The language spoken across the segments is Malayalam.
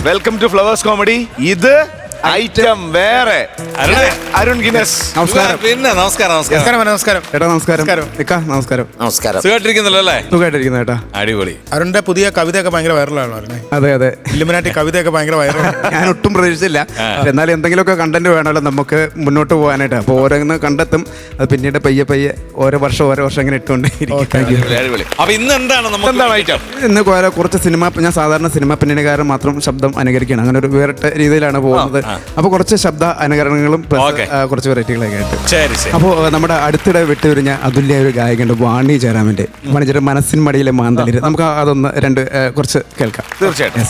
Welcome to Flowers comedy. ഇത് ഐറ്റം വേറെ. അരുൺ ഗിന്നസ് നമസ്കാരം. പിന്നെ നമസ്കാരം. നമസ്കാരം ചേട്ടാ. നമസ്കാരം. നമസ്കാരം. സുഖമായിട്ടിരിക്കുന്നല്ലോ അല്ലേ? സുഖമായിട്ടിരിക്കുന്നു ചേട്ടാ. അടിപൊളി. അരുണിന്റെ പുതിയ കവിതയൊക്കെ ഭയങ്കര വൈറലാണ്. അതെ. ഇലുമിനാറ്റി കവിതയൊക്കെ ഭയങ്കര വൈറലാണ്. ഞാൻ ഒട്ടും പ്രതീക്ഷിച്ചില്ല. എന്നാലും എന്തെങ്കിലുമൊക്കെ കണ്ടന്റ് വേണമല്ലോ നമുക്ക് മുന്നോട്ട് പോകാനായിട്ട്. അപ്പോൾ ഓരോന്ന് കണ്ടെത്തും. അത് പിന്നീട് പയ്യെ ഓരോ വർഷം ഇങ്ങനെ ഇട്ടുകൊണ്ടേയിരിക്കും. അപ്പൊ ഇന്ന് എന്താണ് ഐറ്റം? ഇന്ന് കുറച്ച് സിനിമ, ഞാൻ സാധാരണ സിനിമ പിന്നണികാരൻ മാത്രം ശബ്ദം അനുകരിക്കണം. അങ്ങനെ ഒരു വേറിട്ട രീതിയിലാണ് പോകുന്നത്. അപ്പോൾ കുറച്ച് ശബ്ദ അനുകരണങ്ങളും കുറച്ച് വെറൈറ്റികളൊക്കെ ആയിട്ട്. അപ്പോൾ നമ്മുടെ അടുത്തിടെ വിട്ടുപിരിഞ്ഞ അതുല്യ ഒരു ഗായകന്റെ വാണി ജയറാമിന്റെ വാണിജ്യ മനസ്സിൻ മടിയിലെ മാന്തളിര്, നമുക്ക് അതൊന്ന് കുറച്ച് കേൾക്കാം. തീർച്ചയായിട്ടും.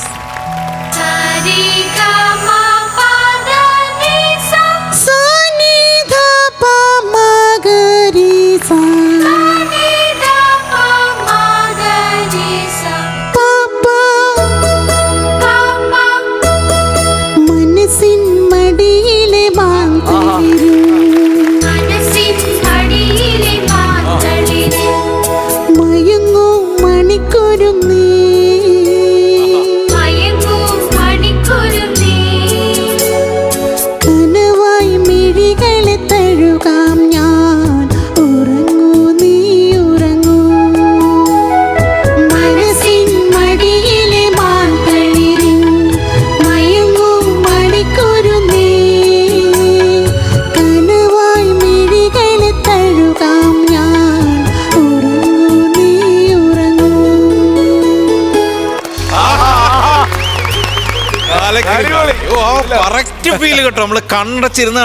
നമ്മള് കണ്ടച്ചിരുന്നോ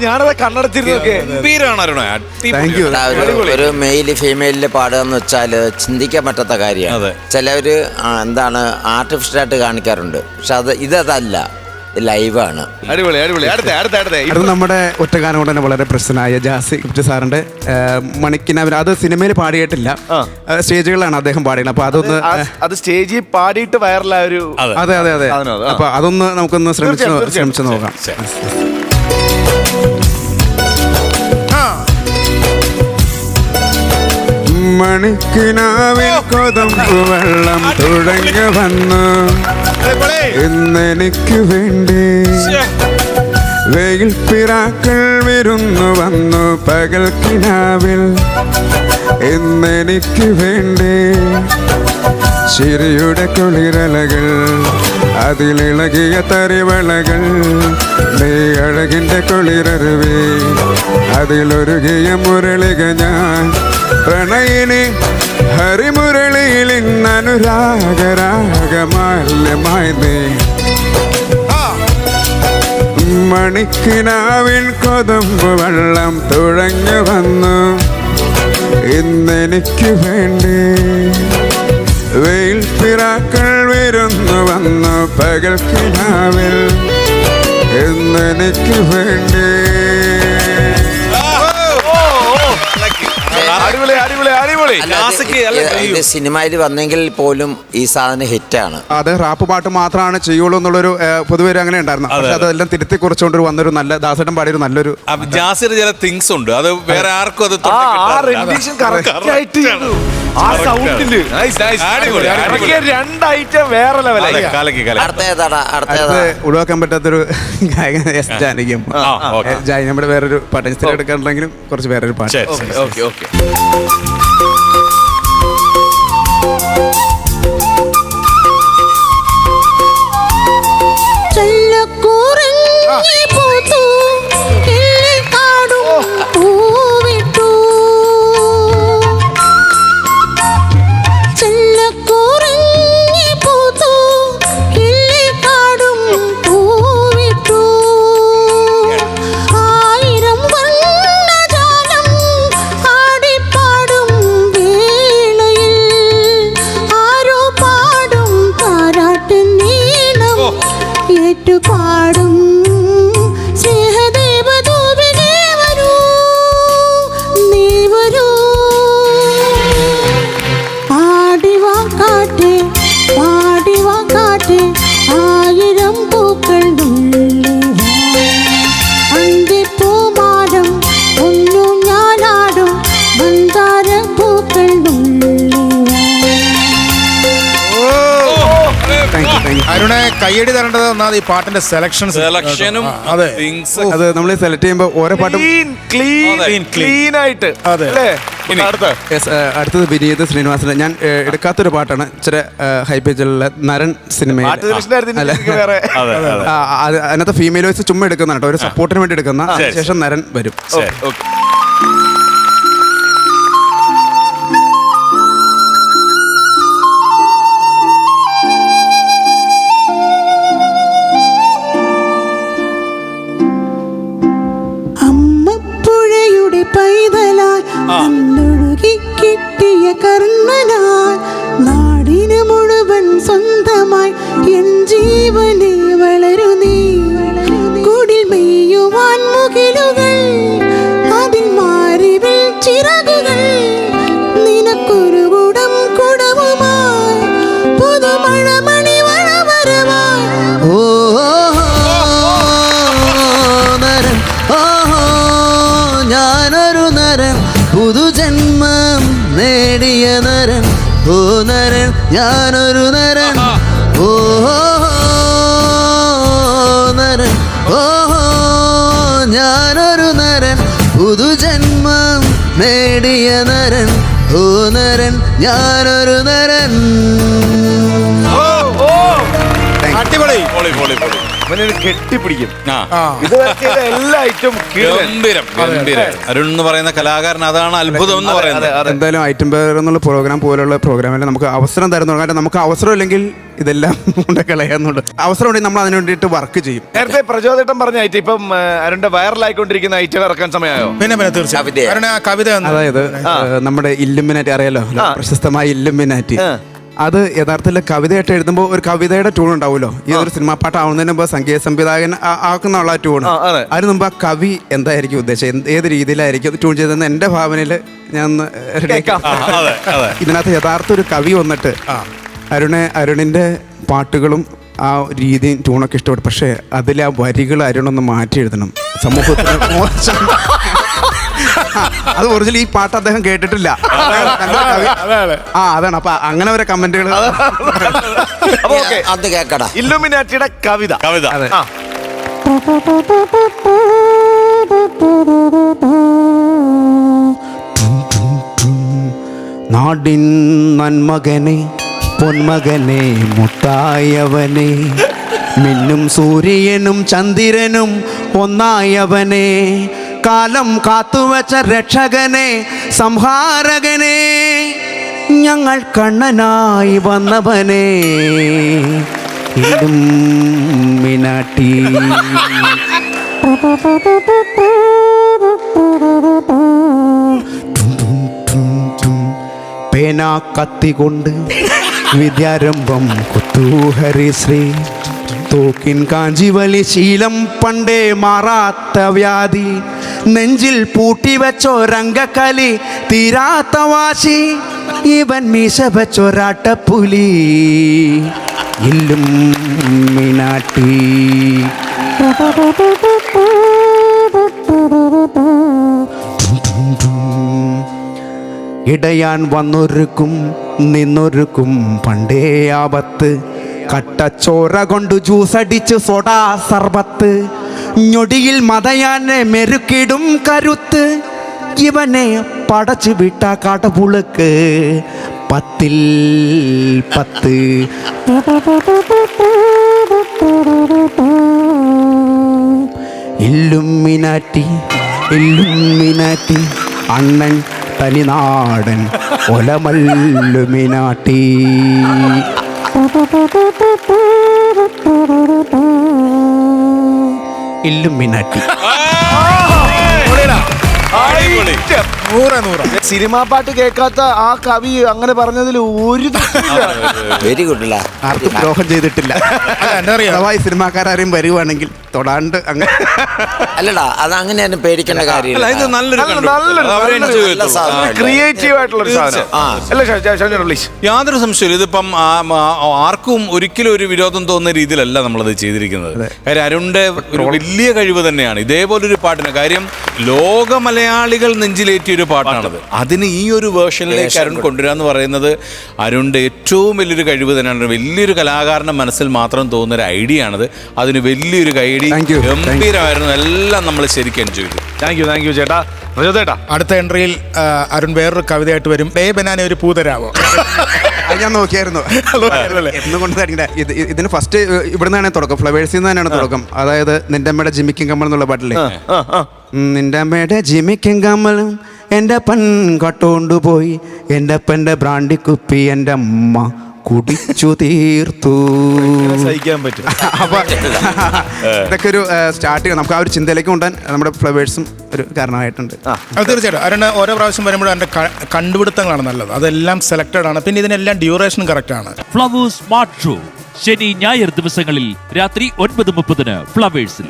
ഞാനത് കണ്ണടച്ചിരുന്നൊക്കെ. ഒരു മെയില് ഫീമെയിലില് പാടുക എന്ന് വെച്ചാല് ചിന്തിക്കാൻ പറ്റാത്ത കാര്യമാണ്. ചിലവര് എന്താണ് ആർട്ടിഫിഷ്യലായിട്ട് കാണിക്കാറുണ്ട്. പക്ഷെ ഇതല്ല, ലൈവാണ്. അടിപൊളി. അത് നമ്മുടെ ഒറ്റഗാനം കൊണ്ട് തന്നെ വളരെ പ്രശ്നമായ ജാസി സാറിന്റെ മണിക്കിനാവിൽ, അത് സിനിമയിൽ പാടിയിട്ടില്ല, സ്റ്റേജുകളിലാണ് അദ്ദേഹം പാടിയത്. അപ്പൊ അതൊന്ന് അത് സ്റ്റേജിൽ പാടിയിട്ട് വൈറലായ ഒരു. അതെ. അപ്പൊ അതൊന്ന് നമുക്കൊന്ന് ശ്രമിച്ചു നോക്കാം. മണിക്കിനാവിൽ കൊതമ്പ് വെള്ളം തുടങ്ങ വന്നു ഇന്നെനിക്ക് വേണ്ടി വെയിൽ പിറാക്കൾ വിരുന്നു വന്നു പകൽ കിനാവിൽ ഇന്നെനിക്ക് വേണ്ടി ചിരിയുടെ കുളിരലകൾ അതിലിളകിയ തരിവളകൾ നീ അഴകിന്റെ കുളിരരുവേ അതിലൊരുകിയ മുരളിക ഞാൻ പ്രണയിനി ഹരിമുരളിയിൽ അനുരാഗരാഗമാല്യമായി നീ മണിക്കിനാവിൻ കൊതമ്പ് വെള്ളം തുഴഞ്ഞു വന്നു ഇന്നെനിക്ക് വേണ്ടി വെയിൽ പിറാക്കൾ വിരുന്നു വന്നു പകൽ കിനാവിൽ ഇന്നെനിക്ക് വേണ്ടി. ഇത് സിനിമയിൽ വന്നെങ്കിൽ പോലും ഈ സാധനം ഹിറ്റാണ്. അത് റാപ്പ് പാട്ട് മാത്രമാണ് ചെയ്യുള്ളൂ എന്നുള്ളൊരു പൊതുവെ അങ്ങനെ ഉണ്ടായിരുന്നു. പക്ഷെ അതെല്ലാം തിരുത്തി കുറിച്ചുകൊണ്ട് വന്നൊരു നല്ല ദാസേട്ടൻ പാടിയൊരു നല്ലൊരു ജാസിന് ചില തിങ്സ് ഉണ്ട്. അത് വേറെ ആർക്കും അത് രണ്ട് ഐറ്റം വേറെ ലെവലായി. ഒഴിവാക്കാൻ പറ്റാത്തൊരു ഗായകൻ എസ് ജാനകിയും. നമ്മുടെ വേറൊരു പാട്ട് സ്ഥിരം എടുക്കാറുണ്ടെങ്കിലും കുറച്ച് വേറൊരു പാട്ട്. കയ്യടി തരേണ്ടത് ഒന്നാമത് ഈ പാട്ടിന്റെ സെലക്ഷൻസ്. സെലക്ഷനും അതെ. തിങ്സ് അത് നമ്മൾ സെലക്ട് ചെയ്യുമ്പോൾ ഓരോ പാട്ടും ക്ലീൻ ആയിട്ട് അതെ. അല്ലേ? അടുത്ത Yes, അടുത്തത് വിനീത് ശ്രീനിവാസൻ. ഞാൻ എടുക്കാത്തൊരു പാട്ടാണ്, ഇച്ചിരി ഹൈ പേജിലുള്ള നരൻ സിനിമയിൽ. പാട്ട് സെലക്ഷൻ ആയിരുന്നു എനിക്ക് വേറെ. അതിനകത്ത് ഫീമെയിൽ വോയിസ് ചുമ്മാ എടുക്കുന്ന കേട്ടോ, ഒരു സപ്പോർട്ടിന് വേണ്ടി എടുക്കുന്ന. ശേഷം നരൻ വരും. ഓക്കെ. അമ്മപ്പുഴയുടെ പൈതലാൽ അന്നൊഴുകി കിട്ടിയ കർണനാൽ നാടിന് മുഴുവൻ സ്വന്തമായി എൻ ജീവനെ വളരു നീ. കുടിൽ മെയ്യുവാൻ മുകിലുകൾ, അതിൽ മാറിവിൽ ചിറകുകൾ, നിനക്കൊരു കുടം കുടവുമായി പുതുമഴമണി വരവരവായി. ഓ നരൻ, ഓഹോ ഞാനൊരു നരൻ, പുതുജന്മം നേടിയ നരൻ. ഓ നരൻ, ഞാനൊരു നരൻ. ഓഹോ നരൻ, ഓഹോ ഞാനൊരു നരൻ, പുതുജന്മം നേടിയ നരൻ. ഓ നരൻ, ഞാനൊരു നരൻ. അടിപൊളി. പൊളി പൊളി പൊളി. അവനെ കെട്ടിപ്പിടിക്കും. ആ ഇതുവരെ എല്ലാ ഐറ്റം ഗംഭീരം ഗംഭീരം. അരുൺ എന്ന് പറയുന്ന കലാകാരൻ, അതാണ് അത്ഭുതം എന്ന് പറയുന്നത്. എന്തായാലും ഐറ്റം പേർ എന്നുള്ള പ്രോഗ്രാം പോലുള്ള പ്രോഗ്രാമിൽ നമുക്ക് അവസരം തരുന്നു. കാരണം നമുക്ക് അവസരം ഇല്ലെങ്കിൽ ഇതെല്ലാം കൊണ്ട് കളയാന്നുണ്ട്. അവസരം ഉണ്ടെങ്കിൽ നമ്മൾ അതിന് വേണ്ടിയിട്ട് വർക്ക് ചെയ്യും. നേരത്തെ പ്രചോദേട്ടൻ പറഞ്ഞ ഐറ്റം ഇപ്പം അരുണിന്റെ വൈറലായിക്കൊണ്ടിരിക്കുന്ന ഐറ്റം ഇറക്കാൻ സമയമായോ? പിന്നെ തീർച്ചയായും കാരണം ആ കവിത ഒന്ന് അതായത് നമ്മുടെ ഇല്ലുമിനാറ്റി അറിയാലോ, പ്രശസ്തമായ ഇല്ലുമിനാറ്റി. അത് യഥാർത്ഥത്തിൽ കവിതയായിട്ട് എഴുതുമ്പോൾ ഒരു കവിതയുടെ ട്യൂൺ ഉണ്ടാവുമല്ലോ. ഈ ഒരു സിനിമാ പാട്ടാവുന്നതിന് മുമ്പ് സംഗീത സംവിധായകൻ ആക്കുന്നുള്ള ട്യൂൺ. അതിന് മുമ്പ് ആ കവി എന്തായിരിക്കും ഉദ്ദേശം, ഏത് രീതിയിലായിരിക്കും ട്യൂൺ ചെയ്തതെന്ന് എൻ്റെ ഭാവനയിൽ ഞാൻ ഇതിനകത്ത് യഥാർത്ഥ ഒരു കവി വന്നിട്ട് അരുണിൻ്റെ പാട്ടുകളും ആ രീതിയും ട്യൂണൊക്കെ ഇഷ്ടപ്പെട്ടു. പക്ഷേ അതിലെ ആ വരികൾ അരുണൊന്ന് മാറ്റി എഴുതണം. സമൂഹത്തിന് മോശം. അത് ഒറിജിനൽ ഈ പാട്ട് അദ്ദേഹം കേട്ടിട്ടില്ല. അതാണ്. അപ്പൊ അങ്ങനെ വരെ കമന്റുകൾ. അത് കേക്കടാ. ഇല്ലുമിനാറ്റിയുടെ കവിത. അതെ. നാടിൻ നന്മകനെ പൊന്മകനെ മുത്തായവനെ, മിന്നും സൂര്യനും ചന്ദ്രനും ഒന്നായവനെ, കാലം കാത്തുവച്ച രക്ഷകനെ സംഹാരകനെ, ഞങ്ങൾ കണ്ണനായി വന്നവനെ ഇല്ലുമിനാറ്റി. പേനാ കത്തികൊണ്ട് വിദ്യാരംഭം കുത്തൂഹരിശ്രീ, തോക്കിൻ കാഞ്ചിവലി ശീലം പണ്ടേ മാറാത്ത വ്യാധി, നെഞ്ചിൽ പൂട്ടിവച്ചൊരംഗക്കലി തീരാത്ത വാശി, ഇവൻ മീശ വെച്ചൊരാട്ടപ്പുലി ഇല്ലുമിനാറ്റി. ഇടയാൻ വന്നൊരുക്കും നിന്നൊരുക്കും പണ്ടേ ആപത്ത്, കട്ടച്ചോര കൊണ്ട് ജ്യൂസടിച്ച് സോഡാ സർബത്ത്, ഞൊടിയിൽ മതയാനെ മെരുക്കിടും കരുത്ത്, ഇവനെ പടച്ചു വിട്ട കാട്ടപ്പുളുക്ക് 10ൽ 10. ഇല്ലുമിനാറ്റി ഇല്ലുമിനാറ്റി, അണ്ണൻ തനിനാടൻ ഒലമല്ലുമിനാട്ടി. ഇല്ലുമിനാട്ടി. സിനിമാ പാട്ട് കേൾക്കാത്ത ആ കവി അങ്ങനെ പറഞ്ഞതിൽ ഒരു വെരി ഗുഡ്. ആർക്കും ദ്രോഹം ചെയ്തിട്ടില്ല. എന്താ അറിയാം, അഥവാ സിനിമാക്കാരും വരുവാണെങ്കിൽ തൊടാണ്ട് അങ്ങനെ അല്ലടാ അത് അങ്ങനെ തന്നെ പേടിക്കേണ്ട അല്ല കാര്യമില്ല. ഇത് നല്ലൊരു ക്രിയേറ്റീവ് ആയിട്ടുള്ള ഒരു സാധനം അല്ലേ പ്ലീസ്. യാതൊരു സംശയമില്ല. ഇതിപ്പം ആർക്കും ഒരിക്കലും ഒരു വിരോധം തോന്നുന്ന രീതിയിലല്ല നമ്മളത് ചെയ്തിരിക്കുന്നത്. കാര്യം അരുണിന്റെ ഒരു വലിയ കഴിവ് തന്നെയാണ് ഇതേപോലൊരു പാട്ടിന്. കാര്യം ലോക മലയാളികൾ നെഞ്ചിലേറ്റിയ ഒരു പാട്ടാണത്. അതിന് ഈ ഒരു വേർഷനിലേക്ക് അരുൺ കൊണ്ടുവരാന്ന് പറയുന്നത് അരുണിന്റെ ഏറ്റവും വലിയൊരു കഴിവ് തന്നെയാണ്. വലിയൊരു കലാകാരന്റെ മനസ്സിൽ മാത്രം തോന്നുന്ന ഒരു ഐഡിയ ആണത്. അതിന് വലിയൊരു കൈഡി ഗംഭീരമായിരുന്നു. എല്ലാം നമ്മൾ ശരിക്കും എൻജോയ് ചെയ്തു. താങ്ക് യു ചേട്ടാ. ചേട്ടാ അടുത്ത എൻട്രിയിൽ അരുൺ വേറൊരു കവിതയായിട്ട് വരും. ബനാനെ ഒരു പൂതരാവോ? അത് ഞാൻ നോക്കിയായിരുന്നു. എന്നുകൊണ്ട് ഇതിന് ഫസ്റ്റ് ഇവിടെ നിന്നാണ് തുടക്കം, ഫ്ലവേഴ്സിൽ നിന്ന് തന്നെയാണ് തുടക്കം. അതായത് നിന്റെ അമ്മയുടെ ജിമിക്കും കമ്മൽ എന്നുള്ള പാട്ടില്ലേ, നിന്റെ അമ്മയുടെ ജിമിക്കും കമ്മലും എൻ്റെ അപ്പൻ കട്ടുകൊണ്ടുപോയി, എൻ്റെ അപ്പൻ്റെ ബ്രാൻഡി കുപ്പി എൻ്റെ അമ്മ കുടിച്ചു തീർത്തു. സഹിക്കാൻ പറ്റും. അപ്പൊ ഇതൊക്കെ ഒരു സ്റ്റാർട്ടിങ് നമുക്ക് ആ ഒരു ചിന്തയിലേക്ക് കൊണ്ടുവരാൻ നമ്മുടെ ഫ്ലവേഴ്സും ഒരു കാരണമായിട്ടുണ്ട്. അത് തീർച്ചയായിട്ടും അരുണ് ഓരോ പ്രാവശ്യം വരുമ്പോഴും എൻ്റെ കണ്ടുപിടുത്തങ്ങളാണ് നല്ലത്. അതെല്ലാം സെലക്റ്റഡ് ആണ്. പിന്നെ ഇതിനെല്ലാം ഡ്യൂറേഷനും കറക്റ്റ് ആണ്. ഫ്ലവേഴ്സ് സ്മാർട്ട് ഷോ ശനി ഞായർ ദിവസങ്ങളിൽ രാത്രി 9:30 ഫ്ലവേഴ്സിൽ.